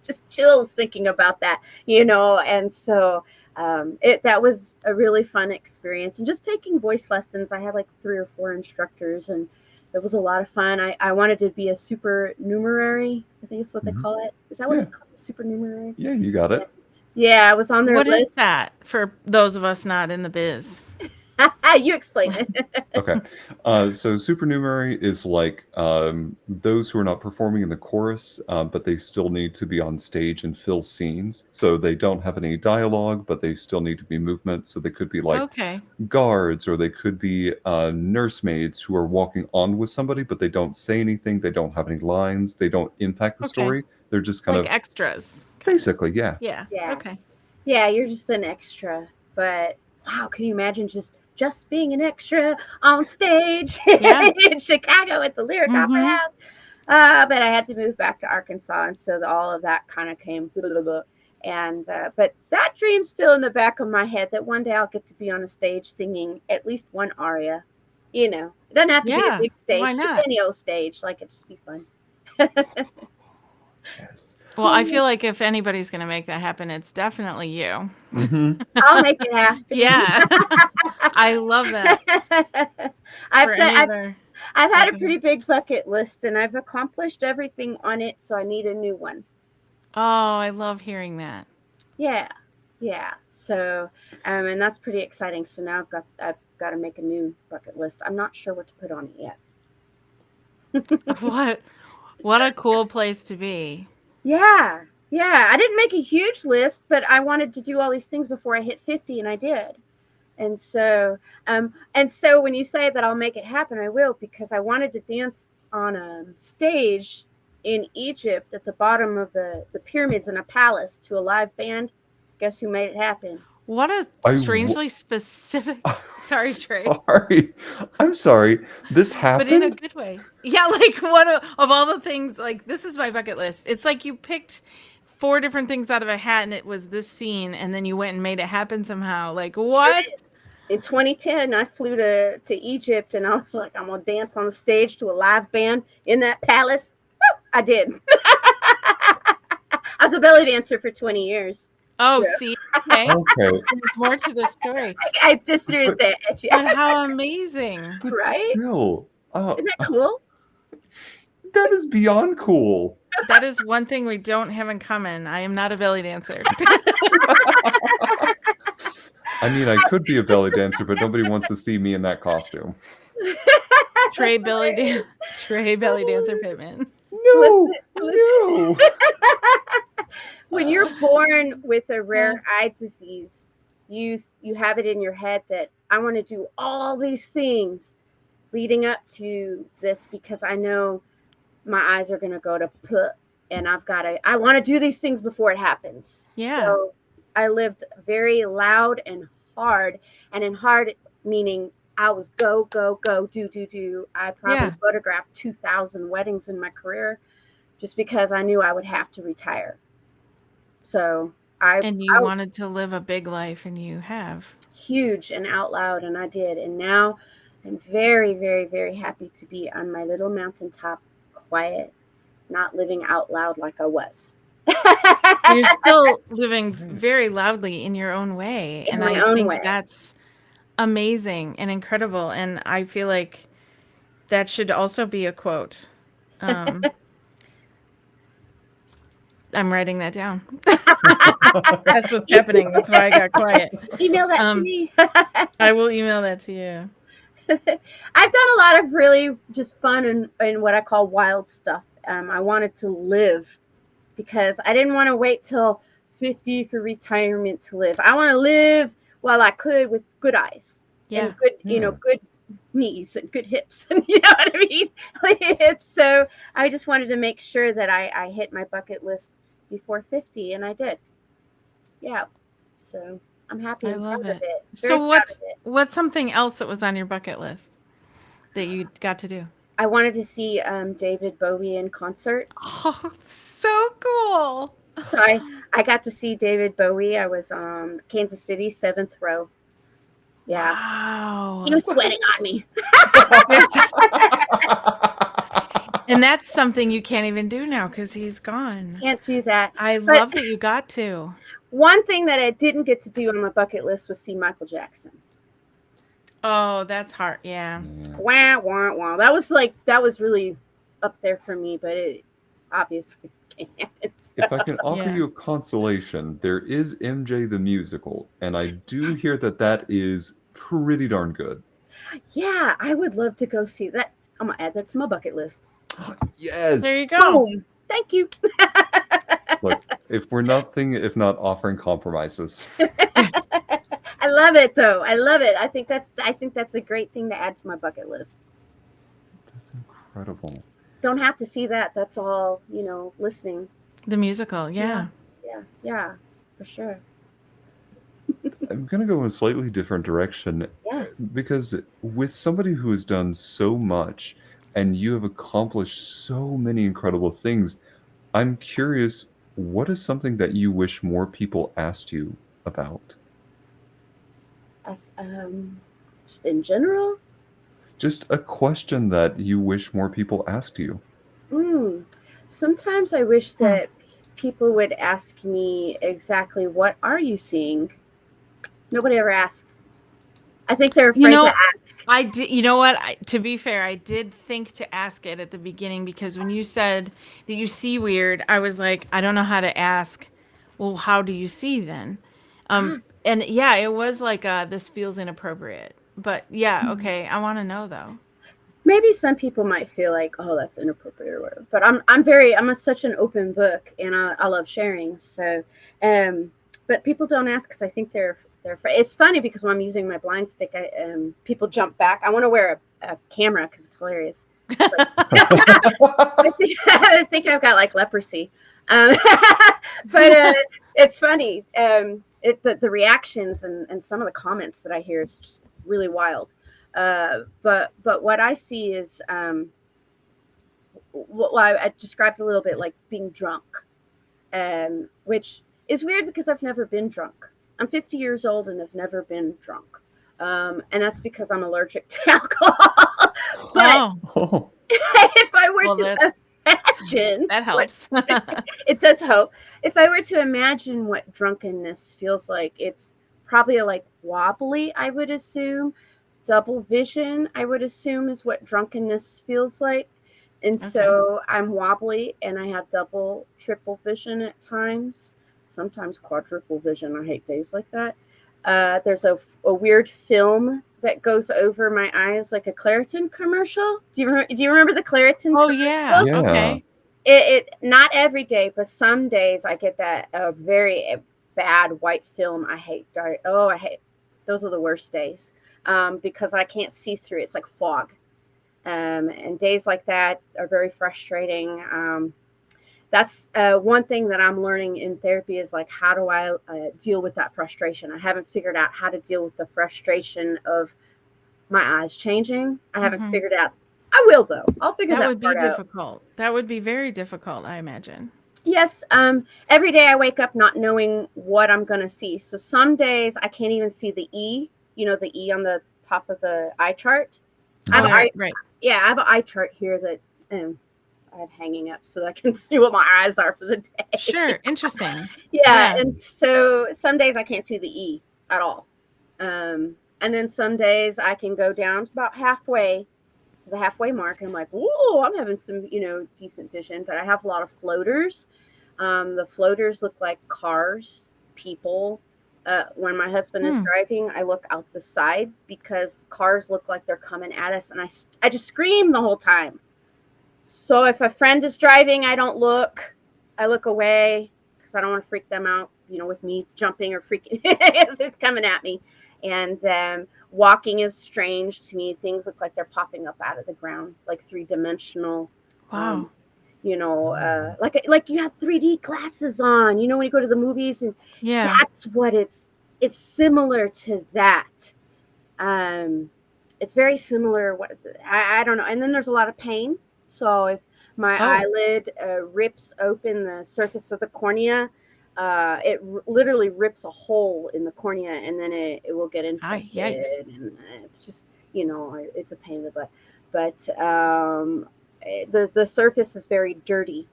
Just chills thinking about that. And so That was a really fun experience. And just taking voice lessons, I had like 3 or 4 instructors, and it was a lot of fun. I wanted to be a supernumerary. I think is what they Mhm. call it. Is that what Yeah. it's called? Supernumerary? Yeah, you got it. Yeah, I was on their What is list. that for those of us not in the biz? You explain it. Okay. So supernumerary is like those who are not performing in the chorus, but they still need to be on stage and fill scenes. So they don't have any dialogue, but they still need to be movement. So they could be like Okay. guards, or they could be nursemaids who are walking on with somebody, but they don't say anything. They don't have any lines. They don't impact the Okay. story. They're just kind Like of extras. Kind of. basically, yeah. Yeah. Yeah. Okay. Yeah, you're just an extra. But wow, can you imagine just being an extra on stage Yeah. in Chicago at the Lyric Opera Mhm. House? But I had to move back to Arkansas, and so all of that kind of came. And but that dream's still in the back of my head that one day I'll get to be on a stage singing at least one aria. You know, it doesn't have to be a Yeah. big stage, Why just not? any old stage. Like it just be fun. Yes. Well, I feel like if anybody's going to make that happen, it's definitely you. Hmm. I'll make it happen. Yeah. I love that. I've For done, any I've other. I've had a Okay. pretty big bucket list, and I've accomplished everything on it, so I need a new one. Oh, I love hearing that. Yeah, yeah. So, and that's pretty exciting. So now I've got to make a new bucket list. I'm not sure what to put on it yet. What a cool place to be. Yeah, yeah. I didn't make a huge list, but I wanted to do all these things before I hit 50, and I did. And so when you say that I'll make it happen, I will, because I wanted to dance on a stage in Egypt at the bottom of the pyramids in a palace to a live band. Guess who made it happen? What a I strangely specific. Sorry, Trey. sorry. I'm sorry. This But in a happened? good way. Yeah, like one of all the things, like this is my bucket list. It's like you picked 4 different things out of a hat and it was this scene and then you went and made it happen somehow. Like Sure what? did. In 2010, I flew to Egypt, and I was like, I'm gonna dance on the stage to a live band in that palace. Woo, I did. I was a belly dancer for 20 years. Oh, So see, okay. Okay. There's more to the story. I just threw it But there at you. But how amazing. but Right? still, Isn't that cool? that is beyond cool. That is one thing we don't have in common. I am not a belly dancer. I mean, I could be a belly dancer, but nobody wants to see me in that costume. Trey belly dancer Pittman. No, Listen. no. When you're born with a rare eye disease, you have it in your head that I want to do all these things leading up to this, because I know my eyes are going to go to put, and I want to do these things before it happens. Yeah. So I lived very loud and hard, and in hard meaning I was go, go, go, do. I probably Yeah. photographed 2,000 weddings in my career just because I knew I would have to retire. So And you I was wanted to live a big life and you have. huge and out loud, and I did. And now I'm very, very, very happy to be on my little mountaintop, quiet, not living out loud like I was. You're still living very loudly in your own way. In And my I own think way. that's amazing and incredible. And I feel like that should also be a quote. I'm writing that down. That's what's happening. That's why I got quiet. Email that to me. I will email that to you. I've done a lot of really just fun and what I call wild stuff. I wanted to live because I didn't want to wait till 50 for retirement to live. I want to live while I could with good eyes Yeah. and good, good knees and good hips. And you know what I mean? So I just wanted to make sure that I hit my bucket list before 50, and I did. Yeah. So I'm happy. I and love proud of it. Very So proud of it. what's something else that was on your bucket list that you got to do? I wanted to see David Bowie in concert. Oh, so cool. So I got to see David Bowie. I was Kansas City, 7th row. Yeah. Wow. He was sweating on me. And that's something you can't even do now because he's gone. Can't do that. I But love that you got to. One thing that I didn't get to do on my bucket list was see Michael Jackson. Oh, that's hard. Yeah. Yeah. Wah, wah, wah. That was really up there for me, but it obviously can't happen. If I can offer Yeah. you a consolation, there is MJ the musical, and I do hear that that is pretty darn good. Yeah, I would love to go see that. I'm gonna add that to my bucket list. There you Yes. go. Boom. Thank you. Look, if we're nothing if not offering compromises. I love it though. I love it. I think that's a great thing to add to my bucket list. That's incredible. Don't have to see that. That's all, listening. The musical. Yeah. Yeah, for sure. I'm going to go in a slightly different direction Yeah. because with somebody who has done so much and you have accomplished so many incredible things, I'm curious, what is something that you wish more people asked you about? As, just in general. Just a question that you wish more people asked you. Sometimes I wish Hmm. that people would ask me exactly what are you seeing. Nobody ever asks. I think they're afraid to ask. I did. You know what? To be fair, I did think to ask it at the beginning because when you said that you see weird, I was like, I don't know how to ask. Well, how do you see then? And yeah, it was like this feels inappropriate. But yeah, okay. I want to know though. Maybe some people might feel like, oh, that's inappropriate or whatever. But such an open book, and I love sharing. So, but people don't ask because I think they're afraid. It's funny because when I'm using my blind stick, people jump back. I want to wear a camera because it's hilarious. I think I've got like leprosy. But it's funny. The reactions and some of the comments that I hear is just really wild. But what I see is what I described a little bit like being drunk, which is weird because I've never been drunk. I'm 50 years old and have never been drunk. And that's because I'm allergic to alcohol. But Oh, if I were well, to imagine that helps. it does help. If I were to imagine what drunkenness feels like, it's probably like wobbly, I would assume. Double vision, I would assume, is what drunkenness feels like. And Okay. so I'm wobbly and I have double, triple vision at times, sometimes quadruple vision. I hate days like that. There's a weird film that goes over my eyes like a Claritin commercial. Do you remember the Claritin Oh commercial? yeah. Yeah. Okay. It not every day, but some days I get that very bad white film. I hate dark. Oh, I hate those are the worst days because I can't see through. It's like fog, and days like that are very frustrating. That's one thing that I'm learning in therapy is like how do I deal with that frustration? I haven't figured out how to deal with the frustration of my eyes changing. I haven't figured out. I will though. I'll figure That that would be part out. difficult. That would be very difficult, I imagine. Yes. Every day I wake up not knowing what I'm going to see. So some days I can't even see the E, the E on the top of the eye chart. I have, Oh, I, right. yeah, I have an eye chart here that I have hanging up so that I can see what my eyes are for the day. Sure. Interesting. Yeah. Yeah. And so some days I can't see the E at all. And then some days I can go down to about halfway to the halfway mark and I'm like, whoa, I'm having some, decent vision, but I have a lot of floaters. The floaters look like cars, people. When my husband is driving, I look out the side because cars look like they're coming at us, and I just scream the whole time. So if a friend is driving, I don't look. I look away because I don't want to freak them out, with me jumping or freaking. It's coming at me. And walking is strange to me. Things look like they're popping up out of the ground, like three-dimensional. Wow. Like you have 3D glasses on, when you go to the movies, and Yeah. that's what it's similar to that. It's very similar. I don't know. And then there's a lot of pain. So if my eyelid rips open the surface of the cornea, it literally rips a hole in the cornea, and then it will get infected. Yikes. And it's just, it's a pain in the butt. But the surface is very dirty,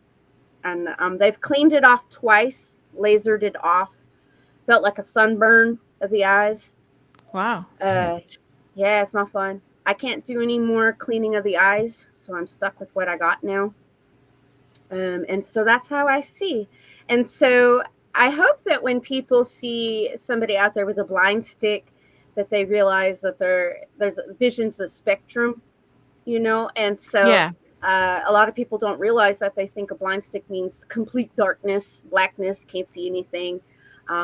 and they've cleaned it off twice, lasered it off. felt like a sunburn of the eyes. Wow. Yeah, it's not fun. I can't do any more cleaning of the eyes, so I'm stuck with what I got now. And so that's how I see. And so I hope that when people see somebody out there with a blind stick, that they realize that there's vision's a spectrum, and so Yeah. a lot of people don't realize that. They think a blind stick means complete darkness, blackness, can't see anything.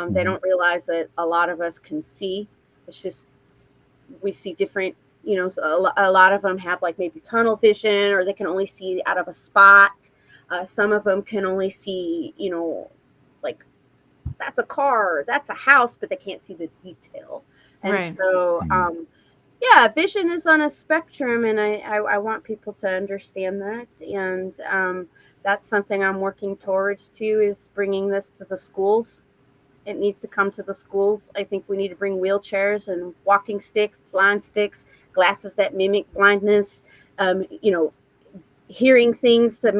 They don't realize that a lot of us can see. It's just we see different. So a lot of them have like maybe tunnel vision, or they can only see out of a spot. Some of them can only see, like that's a car, that's a house, but they can't see the detail. And Right. so, yeah, vision is on a spectrum, and I want people to understand that. And that's something I'm working towards too, is bringing this to the schools. It needs to come to the schools. I think we need to bring wheelchairs and walking sticks, blind sticks, glasses that mimic blindness, hearing things to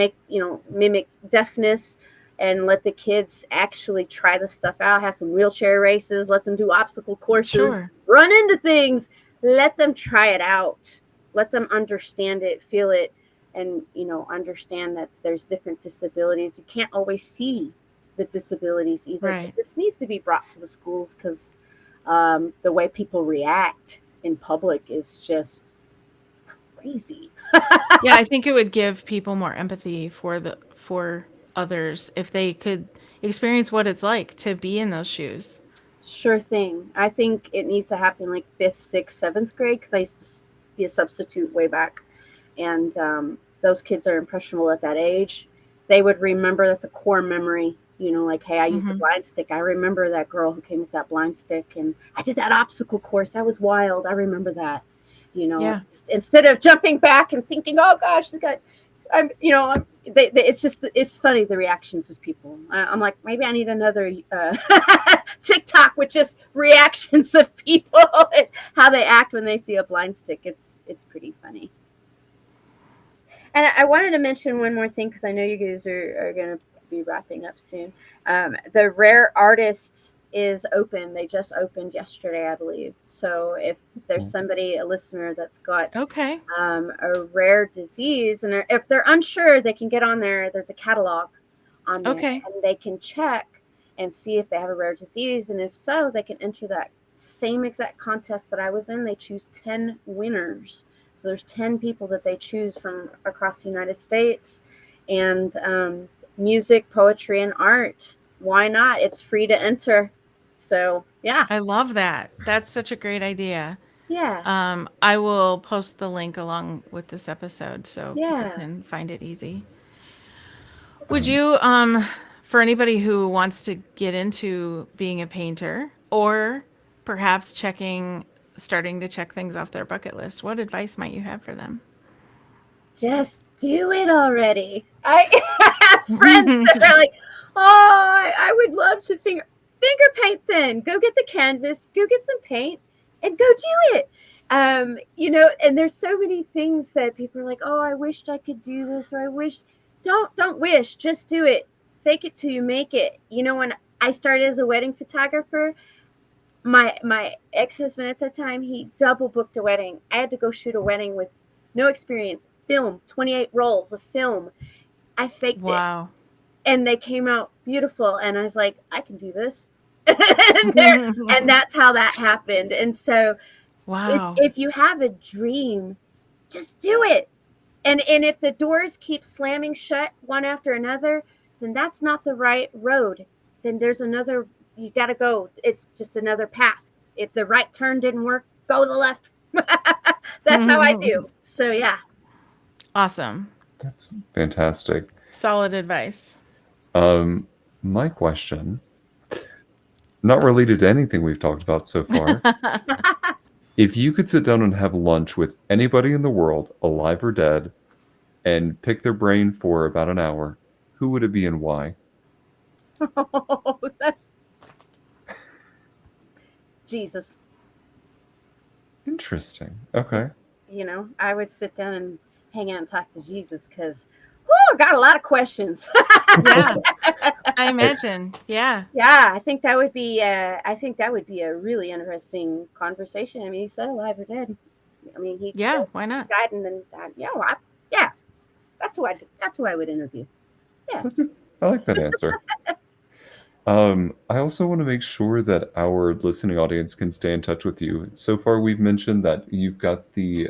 mimic deafness, and let the kids actually try the stuff out. Have some wheelchair races, let them do obstacle courses, Sure. run into things, let them try it out, let them understand it, feel it, and understand that there's different disabilities. You can't always see the disabilities either. Right. But this needs to be brought to the schools, because the way people react in public is just crazy. Yeah, I think it would give people more empathy for others if they could experience what it's like to be in those shoes. Sure thing. I think it needs to happen like fifth, sixth, seventh grade, because I used to be a substitute way back, and those kids are impressionable at that age. They would remember. That's a core memory. Like, hey, I used a blind stick. I remember that girl who came with that blind stick, and I did that obstacle course. That was wild. I remember that. Yeah. Instead of jumping back and thinking, oh gosh, it's funny, the reactions of people. I'm like, maybe I need another TikTok with just reactions of people and how they act when they see a blind stick. It's pretty funny. And I wanted to mention one more thing, because I know you guys are going to be wrapping up soon. The Rare Artist is open. They just opened yesterday, I believe. So if there's somebody, a listener, that's got Okay. a rare disease, and if they're unsure, they can get on there. There's a catalog on there, Okay. and they can check and see if they have a rare disease. And if so, they can enter that same exact contest that I was in. They choose 10 winners. So there's 10 people that they choose from across the United States. And music, poetry, and art. Why not? It's free to enter. So, yeah. I love that. That's such a great idea. Yeah. I will post the link along with this episode so people Yeah. can find it easy. Would you, for anybody who wants to get into being a painter, or perhaps starting to check things off their bucket list, what advice might you have for them? Just do it already. I have friends that are like, oh, I would love to finger paint then. Go get the canvas, go get some paint, and go do it. And there's so many things that people are like, oh, I wished I could do this, or I wished. Don't wish, just do it. Fake it till you make it. When I started as a wedding photographer, my ex-husband at the time, he double booked a wedding. I had to go shoot a wedding with no experience. Film, 28 rolls of film. I faked it. Wow. And they came out beautiful. And I was like, I can do this. and that's how that happened. And so Wow. if you have a dream, just do it. And if the doors keep slamming shut one after another, then that's not the right road. Then there's another, you got to go. It's just another path. If the right turn didn't work, go to the left. That's how I do. So, yeah. Awesome. That's fantastic. Solid advice. My question, not related to anything we've talked about so far. If you could sit down and have lunch with anybody in the world, alive or dead, and pick their brain for about an hour, who would it be and why? Oh, that's Jesus. Interesting. Okay. I would sit down and hang out and talk to Jesus, because I got a lot of questions. Yeah. I imagine. Yeah. Yeah, I think that would be. I think that would be a really interesting conversation. I mean, he's still alive or dead. I mean, Yeah. Why not? died and then died. Yeah, yeah. That's who I would interview. Yeah. I like that answer. I also want to make sure that our listening audience can stay in touch with you. So far, we've mentioned that you've got the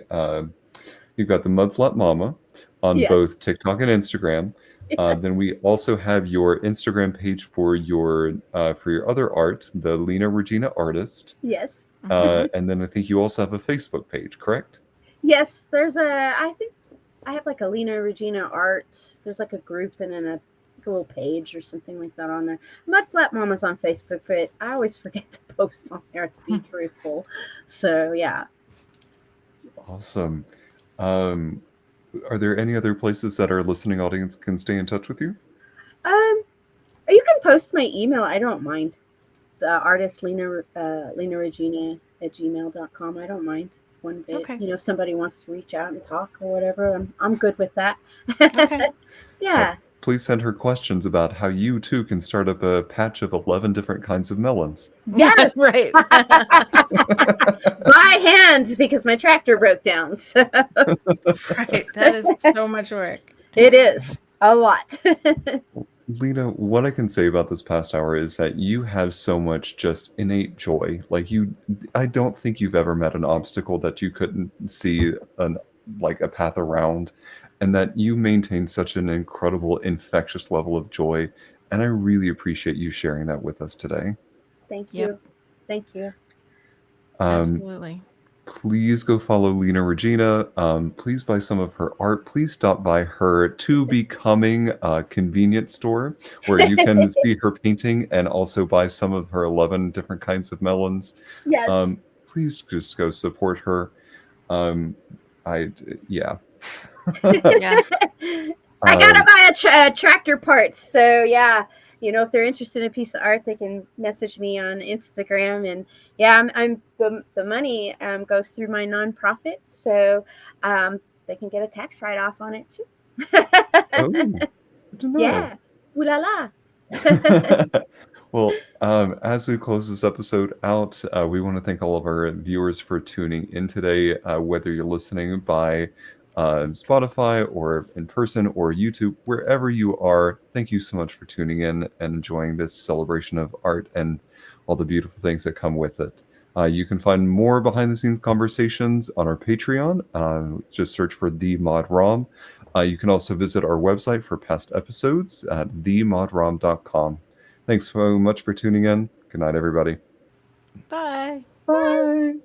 Mudflat Mama on Yes. both TikTok and Instagram. Yes. Then we also have your Instagram page for your other art, the Lena Regina artist. Yes. And then I think you also have a Facebook page, correct? Yes. There's a. I think I have like a Lena Regina art. There's like a group and then a little page or something like that on there. Mudflat Mama's on Facebook, but I always forget to post on there to be truthful. So yeah. Awesome. Are there any other places that our listening audience can stay in touch with you? You can post my email. I don't mind. The artist Lena Regina at gmail.com. I don't mind one bit. Okay. You know, if somebody wants to reach out and talk or whatever, I'm good with that. Okay. Yeah. Please send her questions about how you too can start up a patch of 11 different kinds of melons. Yes. Right. By hand because my tractor broke down. So Right. That is so much work. it is a lot. Lena, what I can say about this past hour is that you have so much just innate joy. I don't think you've ever met an obstacle that you couldn't see a path around, and that you maintain such an incredible, infectious level of joy. And I really appreciate you sharing that with us today. Thank Yep. you. Thank you. Absolutely. Please go follow Lena Regina. Please buy some of her art. Please stop by her to becoming convenience store where you can see her painting and also buy some of her 11 different kinds of melons. Yes. Please just go support her. Yeah. Yeah. I gotta buy a tractor parts. So yeah, you know, if they're interested in a piece of art, they can message me on Instagram. And yeah, I'm the money goes through my nonprofit, so they can get a tax write off on it too. Oh, good to know. Yeah, ooh la la. Well, as we close this episode out, we want to thank all of our viewers for tuning in today, whether you're listening by Spotify or in person or YouTube, wherever you are. Thank you so much for tuning in and enjoying this celebration of art and all the beautiful things that come with it. You can find more behind the scenes conversations on our Patreon. Just search for The Mod Rom. You can also visit our website for past episodes at themodrom.com. Thanks so much for tuning in. Good night, everybody. Bye. Bye.